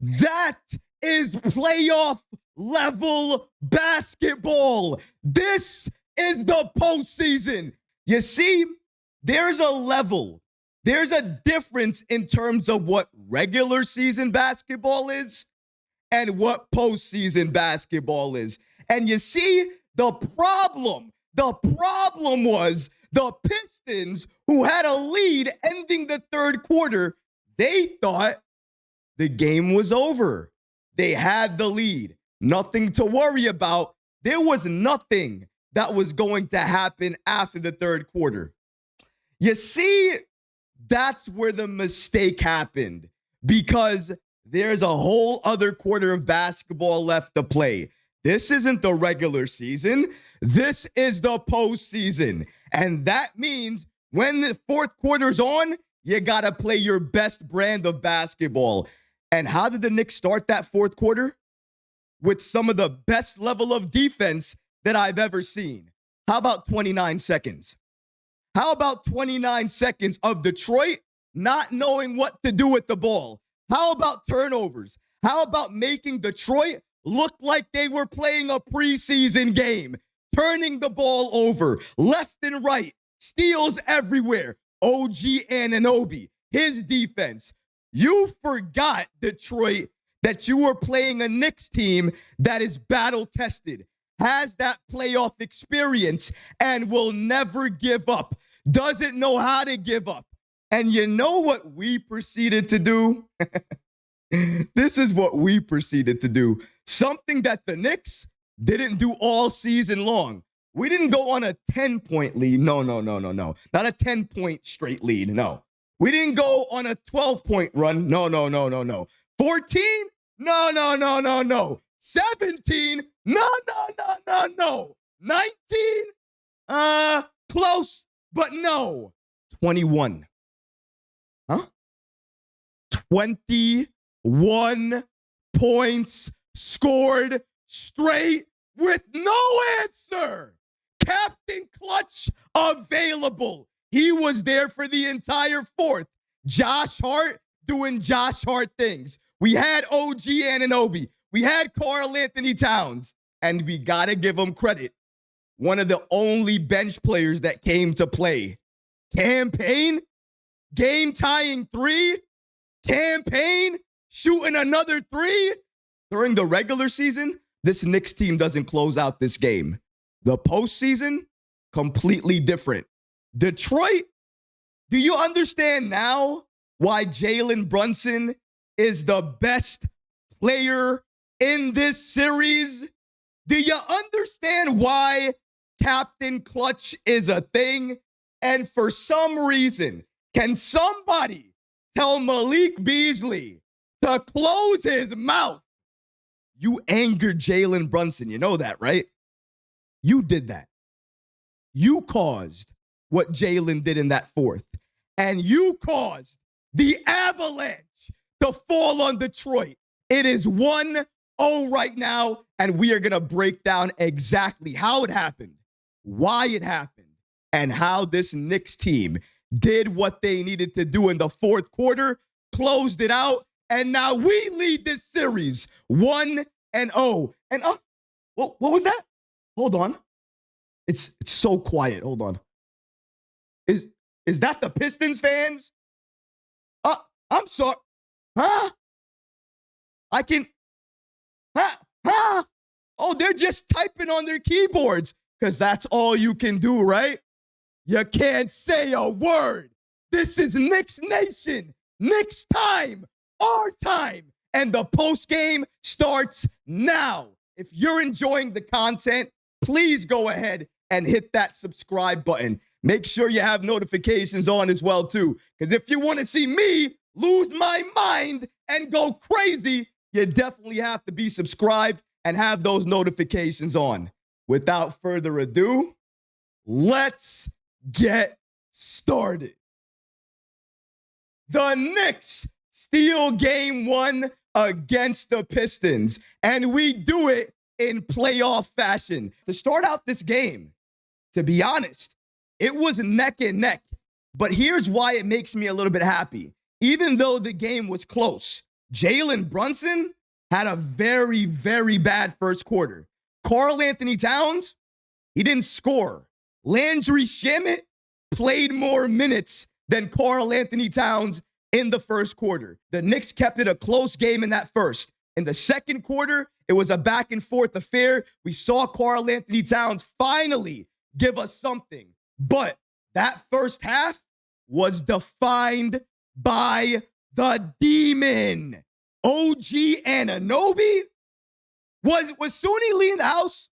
That is playoff level basketball. This is the postseason. You see, there's a level, there's a difference in terms of what regular season basketball is and what postseason basketball is. And you see, the problem was the Pistons, who had a lead ending the third quarter, they thought the game was over. They had the lead. Nothing to worry about. There was nothing that was going to happen after the third quarter. You see, that's where the mistake happened, because there's a whole other quarter of basketball left to play. This isn't the regular season. This is the postseason. And that means when the fourth quarter's on, you got to play your best brand of basketball. And how did the Knicks start that fourth quarter? With some of the best level of defense that I've ever seen. How about 29 seconds? How about 29 seconds of Detroit not knowing what to do with the ball? How about turnovers? How about making Detroit look like they were playing a preseason game? Turning the ball over left and right. Steals everywhere. OG Anunoby, his defense. You forgot, Detroit, that you were playing a Knicks team that is battle-tested, has that playoff experience, and will never give up. Doesn't know how to give up. And you know what we proceeded to do? This is what we proceeded to do. Something that the Knicks didn't do all season long. We didn't go on a 10-point lead. No. Not a 10-point straight lead. No. We didn't go on a 12-point run. No. 14? No. 17? No. 19? Close, but no. 21. Huh? 21 points scored straight with no answer. Captain Clutch available. He was there for the entire fourth. Josh Hart doing Josh Hart things. We had OG Anunoby. We had Karl Anthony Towns. And we got to give him credit. One of the only bench players that came to play. Cam Payne, game-tying three. Cam Payne shooting another three. During the regular season, this Knicks team doesn't close out this game. The postseason, completely different. Detroit, do you understand now why Jalen Brunson is the best player in this series? Do you understand why Captain Clutch is a thing? And for some reason, can somebody tell Malik Beasley to close his mouth? You angered Jalen Brunson. You know that, right? You did that. You caused what Jalen did in that fourth. And you caused the avalanche to fall on Detroit. It is 1-0 right now, and we are going to break down exactly how it happened, why it happened, and how this Knicks team did what they needed to do in the fourth quarter, closed it out, and now we lead this series 1-0. And what was that? Hold on. It's so quiet. Hold on. Is that the Pistons fans? I'm sorry. Huh? I can. Huh? Oh, they're just typing on their keyboards because that's all you can do, right? You can't say a word. This is Knicks Nation. Knicks time. Our time. And the post game starts now. If you're enjoying the content, please go ahead and hit that subscribe button. Make sure you have notifications on as well, too. Because if you want to see me lose my mind and go crazy, you definitely have to be subscribed and have those notifications on. Without further ado, let's get started. The Knicks steal game one against the Pistons, and we do it in playoff fashion. To start out this game, to be honest, it was neck and neck. But here's why it makes me a little bit happy. Even though the game was close, Jalen Brunson had a very, very bad first quarter. Karl Anthony Towns, he didn't score. Landry Shamet played more minutes than Karl Anthony Towns in the first quarter. The Knicks kept it a close game in that first. In the second quarter, it was a back and forth affair. We saw Karl Anthony Towns finally give us something. But that first half was defined by the demon. OG Anunoby? Was Suni Lee in the house?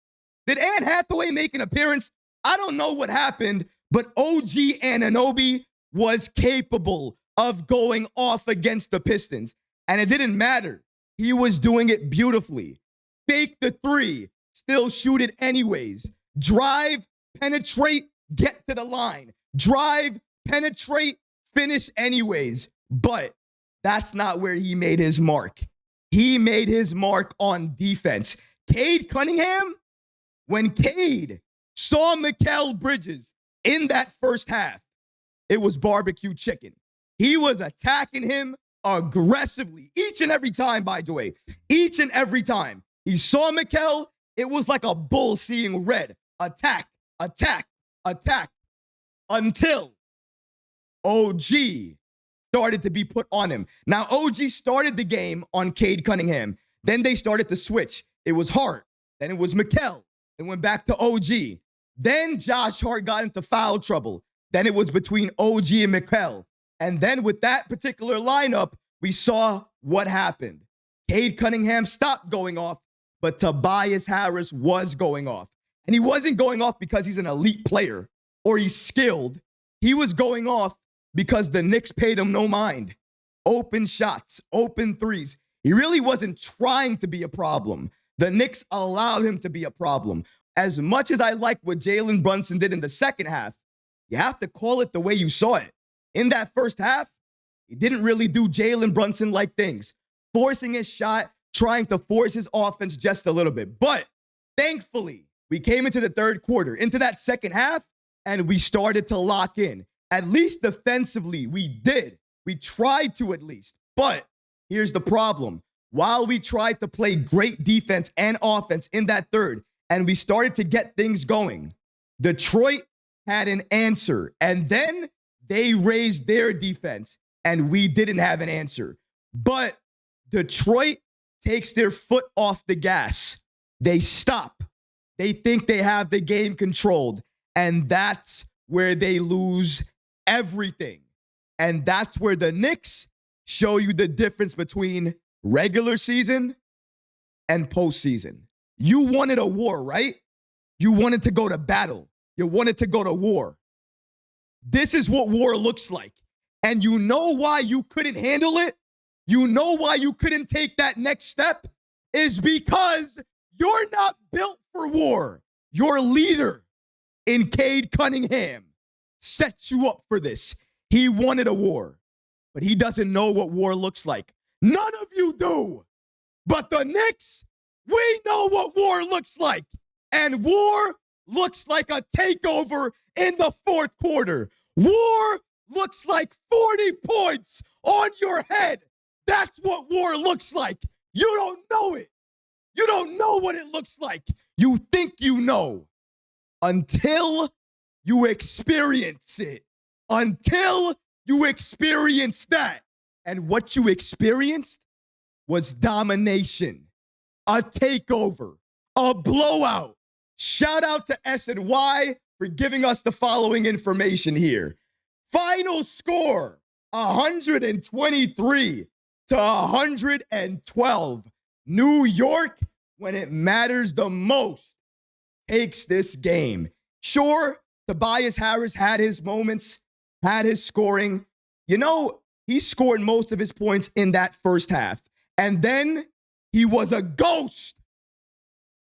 Did Anne Hathaway make an appearance? I don't know what happened, but OG Anunoby was capable of going off against the Pistons. And it didn't matter. He was doing it beautifully. Fake the three, still shoot it anyways. Drive, penetrate, get to the line. Drive, penetrate, finish anyways. But that's not where he made his mark. He made his mark on defense. Cade Cunningham, when Cade saw Mikal Bridges in that first half, it was barbecue chicken. He was attacking him aggressively each and every time, by the way. Each and every time he saw Mikal, it was like a bull seeing red. Attack, attack, attack. Until OG started to be put on him. Now, OG started the game on Cade Cunningham. Then they started to switch. It was Hart. Then it was Mikal. It went back to OG. Then Josh Hart got into foul trouble. Then it was between OG and Mikal. And then with that particular lineup, we saw what happened. Cade Cunningham stopped going off, but Tobias Harris was going off. And he wasn't going off because he's an elite player or he's skilled. He was going off because the Knicks paid him no mind. Open shots, open threes. He really wasn't trying to be a problem. The Knicks allowed him to be a problem. As much as I like what Jalen Brunson did in the second half, you have to call it the way you saw it. In that first half, he didn't really do Jalen Brunson-like things, forcing his shot, trying to force his offense just a little bit. But thankfully, we came into the third quarter, into that second half, and we started to lock in. At least defensively, we did. We tried to at least. But here's the problem. While we tried to play great defense and offense in that third, and we started to get things going, Detroit had an answer. And then they raised their defense, and we didn't have an answer. But Detroit takes their foot off the gas. They stop. They think they have the game controlled, and that's where they lose everything. And that's where the Knicks show you the difference between regular season and postseason. You wanted a war, right? You wanted to go to battle. You wanted to go to war. This is what war looks like. And you know why you couldn't handle it? You know why you couldn't take that next step? Is because you're not built for war. Your leader in Cade Cunningham sets you up for this. He wanted a war, but he doesn't know what war looks like. None of you do. But the Knicks, we know what war looks like. And war looks like a takeover in the fourth quarter. War looks like 40 points on your head. That's what war looks like. You don't know it. You don't know what it looks like. You think you know until you experience it. Until you experience that. And what you experienced was domination, a takeover, a blowout. Shout out to S&Y for giving us the following information here. Final score, 123 to 112. New York, when it matters the most, takes this game. Sure, Tobias Harris had his moments, had his scoring. You know, he scored most of his points in that first half. And then he was a ghost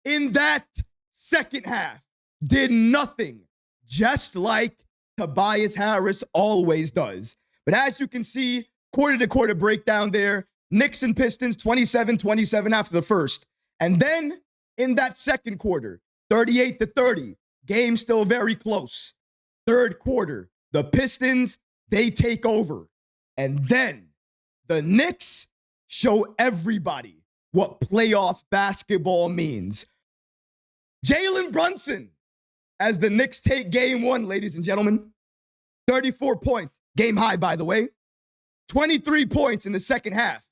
in that second half. Did nothing, just like Tobias Harris always does. But as you can see, quarter-to-quarter breakdown there. Knicks and Pistons, 27-27 after the first. And then in that second quarter, 38-30, game still very close. Third quarter, the Pistons, they take over. And then the Knicks show everybody what playoff basketball means. Jalen Brunson, as the Knicks take game one, ladies and gentlemen. 34 points. Game high, by the way. 23 points in the second half.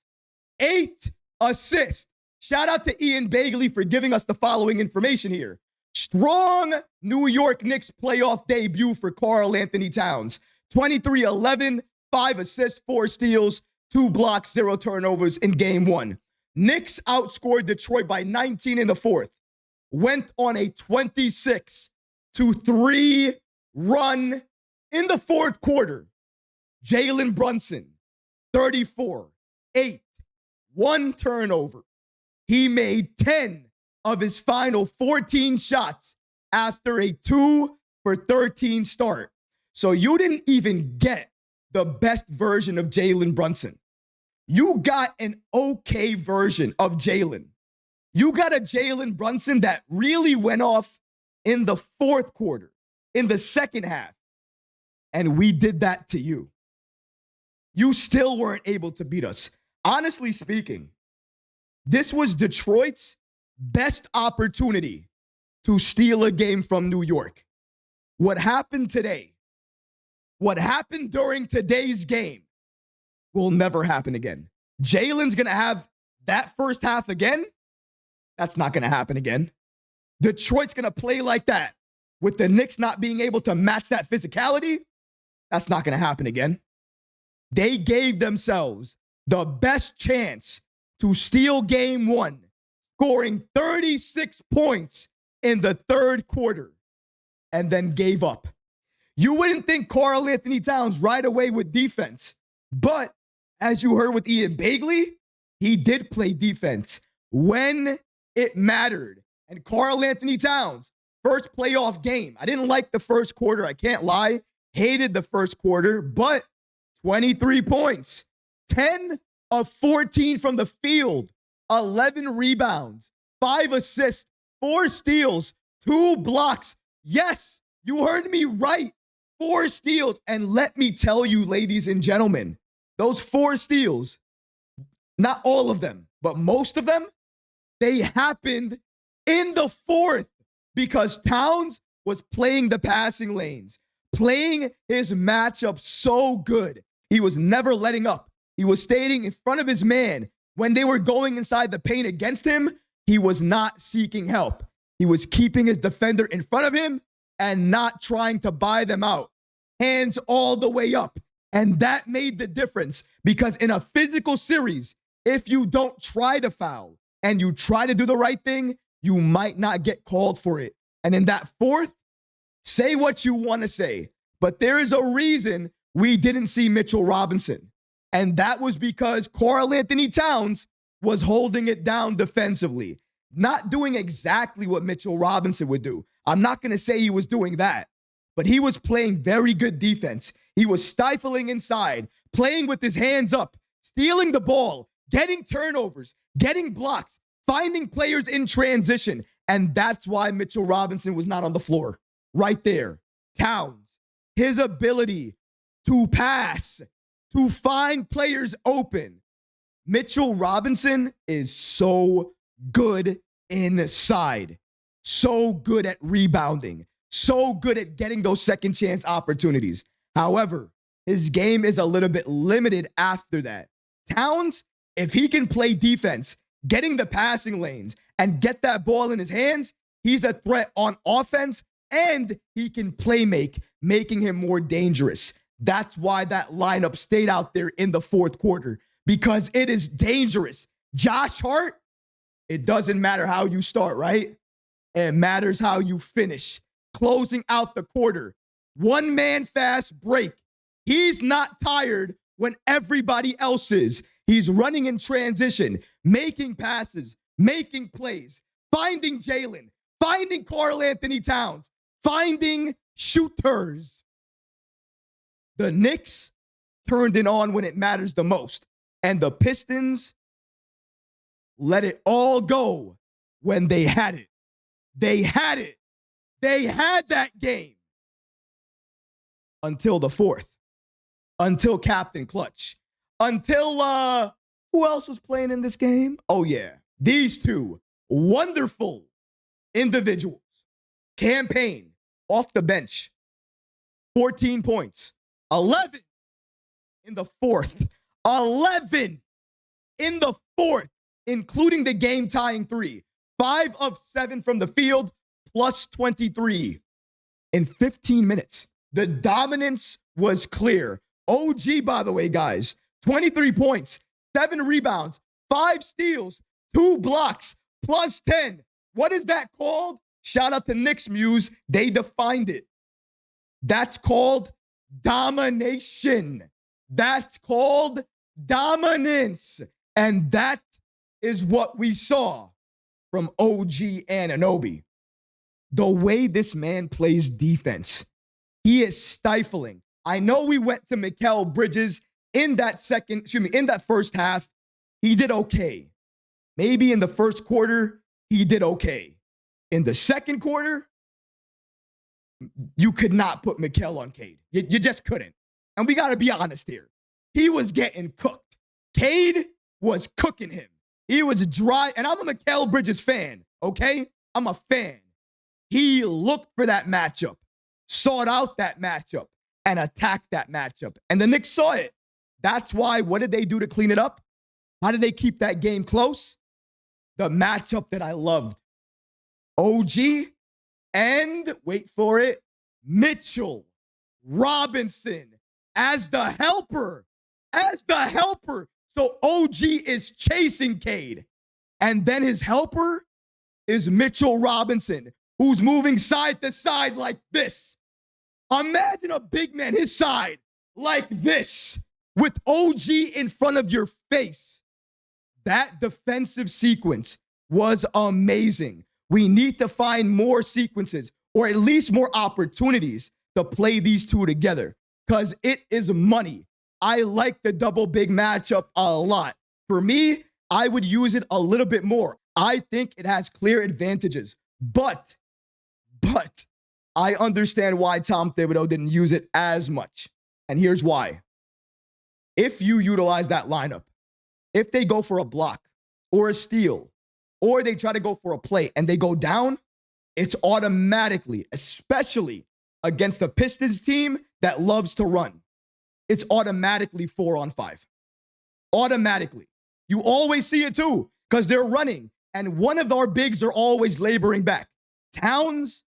8 assists. Shout out to Ian Beasley for giving us the following information here. Strong New York Knicks playoff debut for Karl-Anthony Towns. 23-11, 5 assists, 4 steals, 2 blocks, 0 turnovers in game one. Knicks outscored Detroit by 19 in the fourth. Went on a 26-3 run in the fourth quarter. Jalen Brunson, 34, 8, 1 turnover. He made 10 of his final 14 shots after a 2 for 13 start. So you didn't even get the best version of Jalen Brunson. You got an okay version of Jalen. You got a Jalen Brunson that really went off in the fourth quarter, in the second half. And we did that to you. You still weren't able to beat us. Honestly speaking, this was Detroit's best opportunity to steal a game from New York. What happened today, what happened during today's game, will never happen again. Jalen's going to have that first half again. That's not going to happen again. Detroit's going to play like that with the Knicks not being able to match that physicality. That's not going to happen again. They gave themselves the best chance to steal game one, scoring 36 points in the third quarter, and then gave up. You wouldn't think Karl-Anthony Towns right away with defense, but as you heard with Ian Beasley, he did play defense when it mattered. And Karl-Anthony Towns, first playoff game. I didn't like the first quarter, I can't lie. Hated the first quarter, but 23 points, 10 of 14 from the field, 11 rebounds, 5 assists, 4 steals, 2 blocks. Yes, you heard me right. 4 steals. And let me tell you, ladies and gentlemen, those 4 steals, not all of them, but most of them, they happened in the fourth because Towns was playing the passing lanes, playing his matchup so good. He was never letting up. He was staying in front of his man. When they were going inside the paint against him, he was not seeking help. He was keeping his defender in front of him and not trying to buy them out. Hands all the way up. And that made the difference because in a physical series, if you don't try to foul and you try to do the right thing, you might not get called for it. And in that fourth, say what you want to say, but there is a reason we didn't see Mitchell Robinson. And that was because Karl-Anthony Towns was holding it down defensively, not doing exactly what Mitchell Robinson would do. I'm not going to say he was doing that, but he was playing very good defense. He was stifling inside, playing with his hands up, stealing the ball, getting turnovers, getting blocks, finding players in transition. And that's why Mitchell Robinson was not on the floor. Right there. Towns, his ability to pass, to find players open. Mitchell Robinson is so good inside, so good at rebounding, so good at getting those second chance opportunities. However, his game is a little bit limited after that. Towns, if he can play defense, getting the passing lanes and get that ball in his hands, he's a threat on offense and he can play make, making him more dangerous. That's why that lineup stayed out there in the fourth quarter, because it is dangerous. Josh Hart, it doesn't matter how you start, right? It matters how you finish. Closing out the quarter. One man fast break. He's not tired when everybody else is. He's running in transition, making passes, making plays, finding Jalen, finding Karl-Anthony Towns, finding shooters. The Knicks turned it on when it matters the most. And the Pistons let it all go when they had it. They had it. They had that game until the fourth, until Captain Clutch, until Who else was playing in this game? Oh, yeah. These two wonderful individuals. Cam Payne off the bench, 14 points, 11 in the fourth. 11 in the fourth, including the game-tying 3. 5 of 7 from the field, plus 23 in 15 minutes. The dominance was clear. OG, by the way, guys, 23 points, 7 rebounds, 5 steals, 2 blocks, plus 10. What is that called? Shout out to Knicks Muse. They defined it. That's called domination. That's called dominance. And that is what we saw from OG Anunoby. The way this man plays defense, he is stifling. I know we went to Mikal Bridges in that first half. He did okay. Maybe in the first quarter, he did okay. In the second quarter, you could not put Mikal on Cade. You just couldn't. And we got to be honest here. He was getting cooked. Cade was cooking him. He was dry. And I'm a Mikal Bridges fan, okay? I'm a fan. He looked for that matchup, sought out that matchup, and attacked that matchup. And the Knicks saw it. That's why, what did they do to clean it up? How did they keep that game close? The matchup that I loved. OG and, wait for it, Mitchell Robinson as the helper. So OG is chasing Cade. And then his helper is Mitchell Robinson, who's moving side to side like this. Imagine a big man his side like this with OG in front of your face. That defensive sequence was amazing. We need to find more sequences or at least more opportunities to play these two together because it is money. I like the double big matchup a lot. For me, I would use it a little bit more. I think it has clear advantages, but I understand why Tom Thibodeau didn't use it as much. And here's why. If you utilize that lineup, if they go for a block or a steal, or they try to go for a play and they go down, it's automatically, especially against a Pistons team that loves to run, it's automatically 4-on-5. Automatically. You always see it too, because they're running. And one of our bigs are always laboring back. Towns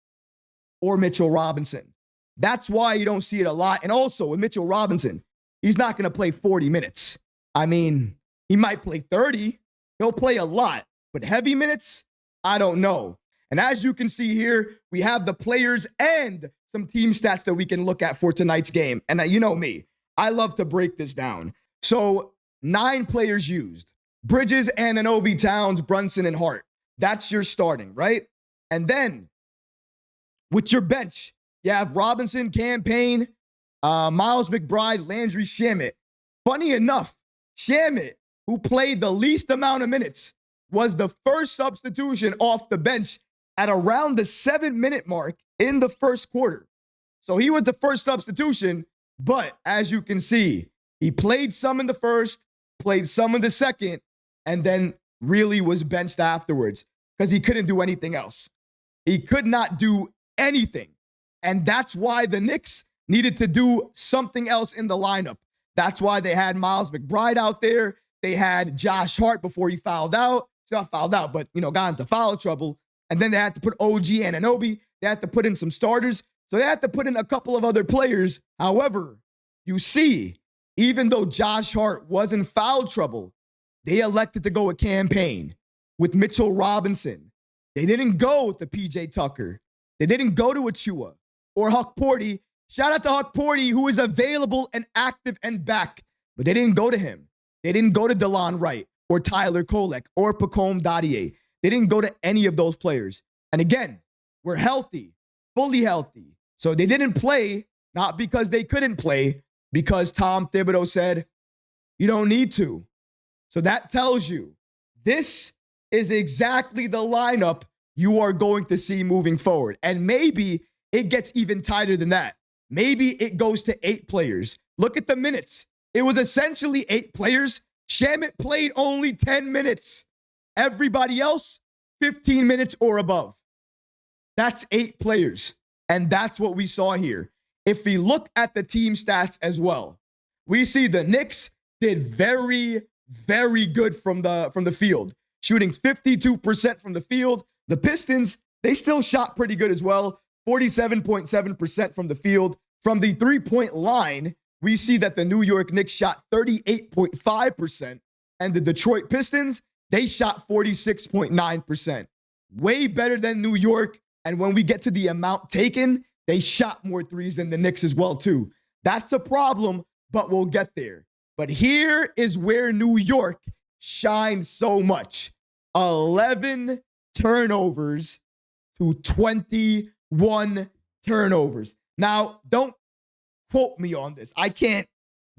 or Mitchell Robinson. That's why you don't see it a lot. And also with Mitchell Robinson, he's not going to play 40 minutes. I mean, he might play 30. He'll play a lot. But heavy minutes, I don't know. And as you can see here, we have the players and some team stats that we can look at for tonight's game. And you know me, I love to break this down. So 9 players used. Bridges, Anunoby, Towns, Brunson, and Hart. That's your starting, right? And then with your bench, you have Robinson, Cam Payne, Miles McBride, Landry Shamet. Funny enough, Shamet, who played the least amount of minutes, was the first substitution off the bench at around the 7-minute mark in the first quarter. So he was the first substitution, but as you can see, he played some in the first, played some in the second, and then really was benched afterwards because he couldn't do anything else. He could not do anything. And that's why the Knicks needed to do something else in the lineup. That's why they had Miles McBride out there. They had Josh Hart before he fouled out. Not fouled out, but, got into foul trouble. And then they had to put OG Anunoby. They had to put in some starters. So they had to put in a couple of other players. However, you see, even though Josh Hart was in foul trouble, they elected to go with Cam Payne, with Mitchell Robinson. They didn't go with the PJ Tucker. They didn't go to Achua or Huck Porty. Shout out to Huck Porty, who is available and active and back. But they didn't go to him. They didn't go to DeLon Wright or Tyler Kolek or Pacome Dadier. They didn't go to any of those players. And again, we're healthy, fully healthy. So they didn't play, not because they couldn't play, because Tom Thibodeau said, you don't need to. So that tells you this is exactly the lineup you are going to see moving forward. And maybe it gets even tighter than that. Maybe it goes to 8 players. Look at the minutes. It was essentially 8 players. Shamit played only 10 minutes. Everybody else, 15 minutes or above. That's 8 players. And that's what we saw here. If we look at the team stats as well, we see the Knicks did very, very good from the field, shooting 52% from the field. The Pistons, they still shot pretty good as well, 47.7% from the field. From the three-point line, we see that the New York Knicks shot 38.5%, and the Detroit Pistons, they shot 46.9%. Way better than New York, and when we get to the amount taken, they shot more threes than the Knicks as well, too. That's a problem, but we'll get there. But here is where New York shined so much. 11 turnovers to 21 turnovers. Now, don't quote me on this. I can't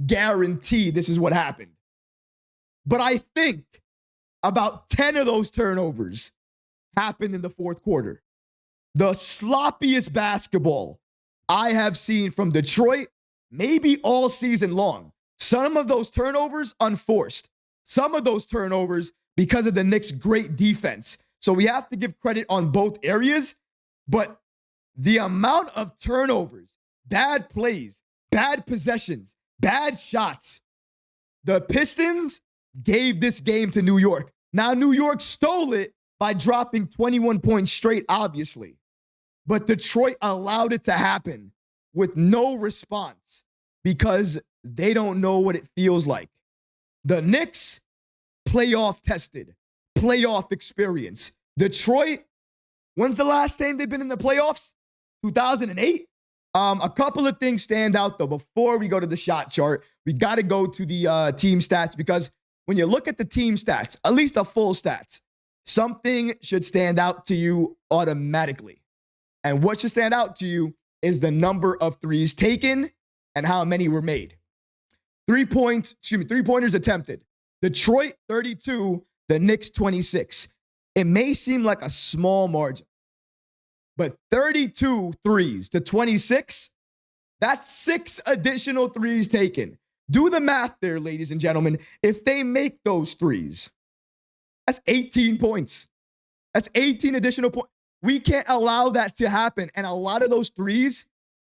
guarantee this is what happened. But I think about 10 of those turnovers happened in the fourth quarter. The sloppiest basketball I have seen from Detroit, maybe all season long. Some of those turnovers unforced. Some of those turnovers because of the Knicks' great defense. So we have to give credit on both areas. But the amount of turnovers, bad plays, bad possessions, bad shots, the Pistons gave this game to New York. Now, New York stole it by dropping 21 points straight, obviously. But Detroit allowed it to happen with no response because they don't know what it feels like. The Knicks, playoff tested, playoff experience. Detroit, when's the last time they've been in the playoffs? 2008? A couple of things stand out, though. Before we go to the shot chart, we got to go to the team stats because when you look at the team stats, at least the full stats, something should stand out to you automatically. And what should stand out to you is the number of threes taken and how many were made. 3-pointers attempted. Detroit, 32, the Knicks, 26. It may seem like a small margin, but 32 threes to 26, that's 6 additional threes taken. Do the math there, ladies and gentlemen. If they make those threes, that's 18 points. That's 18 additional points. We can't allow that to happen. And a lot of those threes,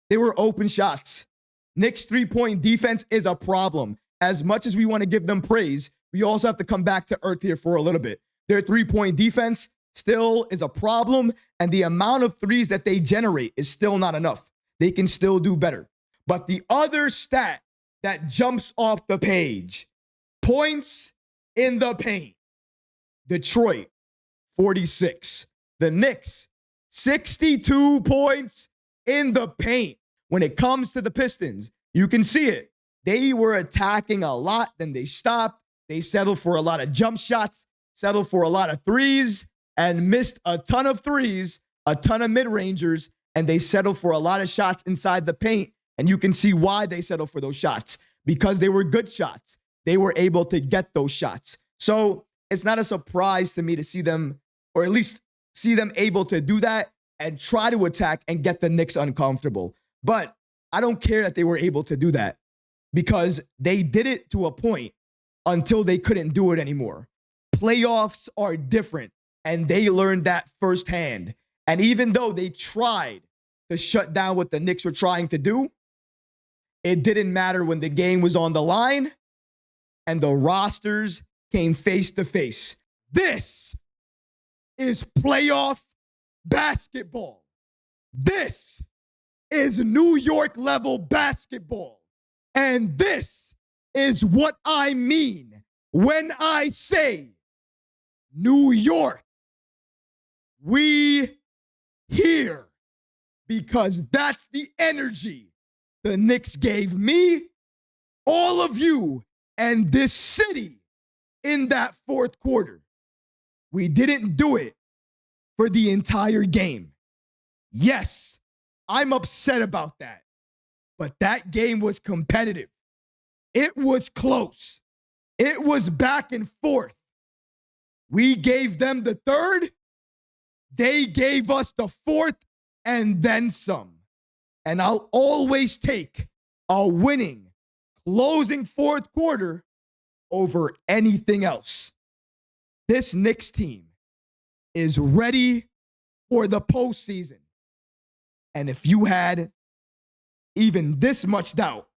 they were open shots. Knicks' three-point defense is a problem. As much as we want to give them praise, we also have to come back to earth here for a little bit. Their three-point defense still is a problem, and the amount of threes that they generate is still not enough. They can still do better. But the other stat that jumps off the page, points in the paint. Detroit, 46. The Knicks, 62 points in the paint. When it comes to the Pistons, you can see it. They were attacking a lot, then they stopped. They settled for a lot of jump shots, settled for a lot of threes, and missed a ton of threes, a ton of mid-rangers, and they settled for a lot of shots inside the paint. And you can see why they settled for those shots, because they were good shots. They were able to get those shots. So it's not a surprise to me to see them, or at least see them able to do that and try to attack and get the Knicks uncomfortable. But I don't care that they were able to do that because they did it to a point until they couldn't do it anymore. Playoffs are different, and they learned that firsthand. And even though they tried to shut down what the Knicks were trying to do, it didn't matter when the game was on the line and the rosters came face to face. This is playoff basketball. This is New York level basketball. And this is what I mean when I say New York, we here, because that's the energy the Knicks gave me, all of you, and this city in that fourth quarter. We didn't do it for the entire game. Yes, I'm upset about that. But that game was competitive. It was close. It was back and forth. We gave them the third. They gave us the fourth and then some. And I'll always take a winning closing fourth quarter over anything else. This Knicks team is ready for the postseason. And if you had even this much doubt,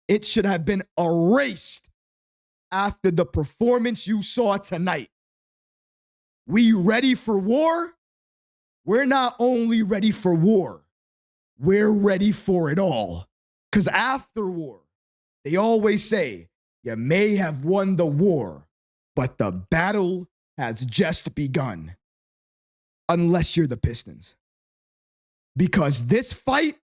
it should have been erased after the performance you saw tonight. We ready for war? We're not only ready for war, we're ready for it all. Because after war, they always say, you may have won the war, but the battle has just begun. Unless you're the Pistons. Because this fight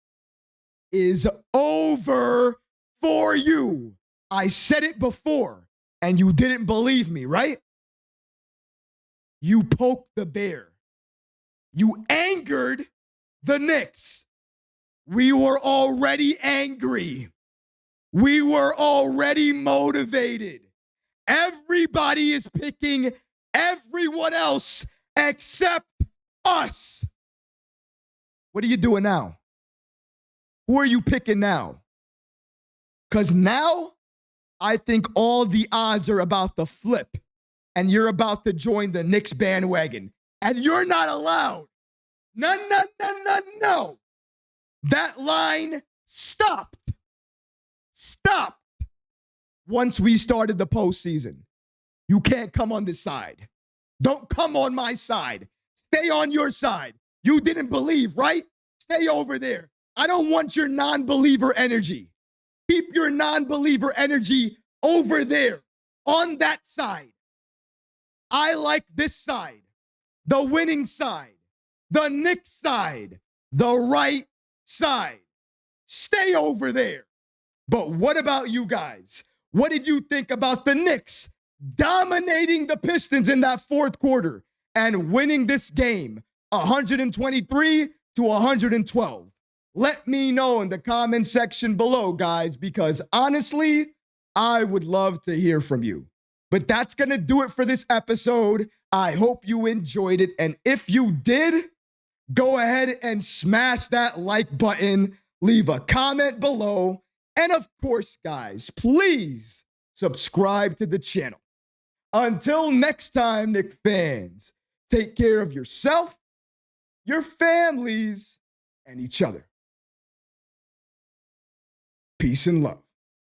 is over for you. I said it before, and you didn't believe me, right? You poked the bear. You angered the Knicks. We were already angry. We were already motivated. Everybody is picking everyone else except us. What are you doing now? Who are you picking now? Because now I think all the odds are about to flip and you're about to join the Knicks bandwagon. And you're not allowed. No. That line stopped. Stopped. Once we started the postseason. You can't come on this side. Don't come on my side. Stay on your side. You didn't believe, right? Stay over there. I don't want your non-believer energy. Keep your non-believer energy over there on that side. I like this side, the winning side, the Knicks side, the right side. Stay over there. But what about you guys? What did you think about the Knicks dominating the Pistons in that fourth quarter and winning this game 123 to 112? Let me know in the comment section below, guys, because honestly, I would love to hear from you. But that's going to do it for this episode. I hope you enjoyed it. And if you did, go ahead and smash that like button, leave a comment below. And of course, guys, please subscribe to the channel. Until next time, Knicks fans, take care of yourself, your families, and each other. Peace and love.